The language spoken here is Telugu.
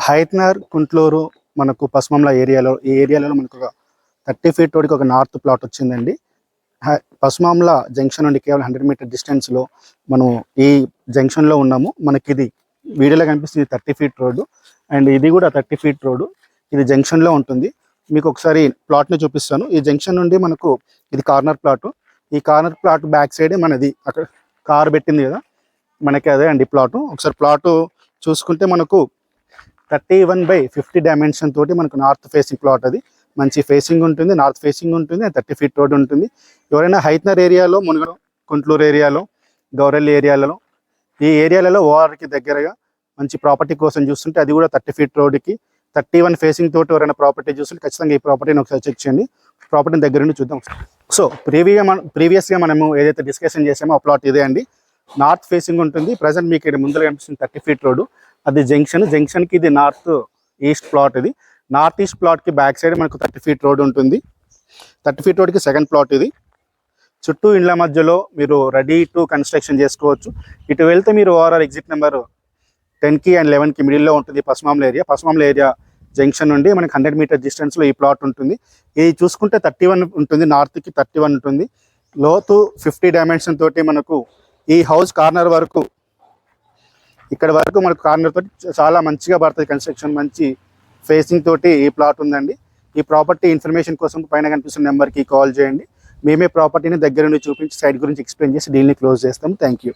హైత్నర్ కుంట్లూరు మనకు పసుమమ్ల ఏరియాలో ఈ ఏరియాలో మనకు ఒక 30 ఫీట్ రోడ్కి ఒక నార్త్ ప్లాట్ వచ్చిందండి. పసుమమ్ల జంక్షన్ నుండి కేవలం 100 మీటర్ డిస్టెన్స్లో మనం ఈ జంక్షన్లో ఉన్నాము. మనకి ఇది వీడియోలో కనిపిస్తుంది 30 ఫీట్ రోడ్డు, అండ్ ఇది కూడా 30 ఫీట్ రోడ్డు. ఇది జంక్షన్లో ఉంటుంది. మీకు ఒకసారి ప్లాట్ని చూపిస్తాను. ఈ జంక్షన్ నుండి మనకు ఇది కార్నర్ ప్లాట్. ఈ కార్నర్ ప్లాట్ బ్యాక్ సైడ్ మనది అక్కడ కార్ పెట్టింది కదా, మనకి అదే అండి ప్లాటు. ఒకసారి ప్లాటు చూసుకుంటే మనకు 31/50 డైమెన్షన్ తోటి మనకు నార్త్ ఫేసింగ్ ప్లాట్. అది మంచి ఫేసింగ్ ఉంటుంది, నార్త్ ఫేసింగ్ ఉంటుంది, 30 ఫీట్ రోడ్ ఉంటుంది. ఎవరైనా హైత్నర్ ఏరియాలో, మునుగడ కుంట్లూరు ఏరియాలో, గౌరెల్లి ఏరియాలలో ఈ ఏరియాలలో ఓఆర్కి దగ్గరగా మంచి ప్రాపర్టీ కోసం చూస్తుంటే అది కూడా 30 ఫీట్ రోడ్కి 31 ఫేసింగ్ తోటి ఎవరైనా ప్రాపర్టీ చూస్తుంటే ఖచ్చితంగా ఈ ప్రాపర్టీని ఒకసారి చెక్ చేయండి. ప్రాపర్టీని దగ్గర నుండి చూద్దాం. సో ప్రీవియస్గా మనము ఏదైతే డిస్కషన్ చేసామో ఆ ప్లాట్ ఇదే అండి. నార్త్ ఫేసింగ్ ఉంటుంది. ప్రజెంట్ మీకు ఇక్కడ ముందర కనిపిస్తుంది 30 ఫీట్ రోడ్డు. అది జంక్షన్కి ఇది నార్త్ ఈస్ట్ ప్లాట్. ఇది నార్త్ ఈస్ట్ ప్లాట్కి బ్యాక్ సైడ్ మనకు 30 ఫీట్ రోడ్ ఉంటుంది. 30 ఫీట్ రోడ్కి సెకండ్ ప్లాట్ ఇది. చుట్టూ ఇండ్ల మధ్యలో మీరు రెడీ టు కన్స్ట్రక్షన్ చేసుకోవచ్చు. ఇటు వెళ్తే మీరు ఓఆర్ఆర్ ఎగ్జిట్ నెంబర్ 10కి అండ్ 11కి మిడిల్లో ఉంటుంది పసుమమ్ల ఏరియా జంక్షన్ నుండి మనకి 100 మీటర్ డిస్టెన్స్లో ఈ ప్లాట్ ఉంటుంది. ఇది చూసుకుంటే 31 ఉంటుంది, నార్త్కి 31 ఉంటుంది. లోతు 50 డైమెన్షన్ తోటి మనకు ఈ హౌస్ కార్నర్ వరకు, ఇక్కడ వరకు మనకు కార్నర్ తోటి చాలా మంచిగా పడుతుంది కన్స్ట్రక్షన్. మంచి ఫేసింగ్ తోటి ఈ ప్లాట్ ఉందండి. ఈ ప్రాపర్టీ ఇన్ఫర్మేషన్ కోసం పైన కనిపిస్తున్న నెంబర్కి కాల్ చేయండి. మేమే ప్రాపర్టీని దగ్గర నుండి చూపించి సైట్ గురించి ఎక్స్ప్లెయిన్ చేసి డీల్ని క్లోజ్ చేస్తాం. Thank you.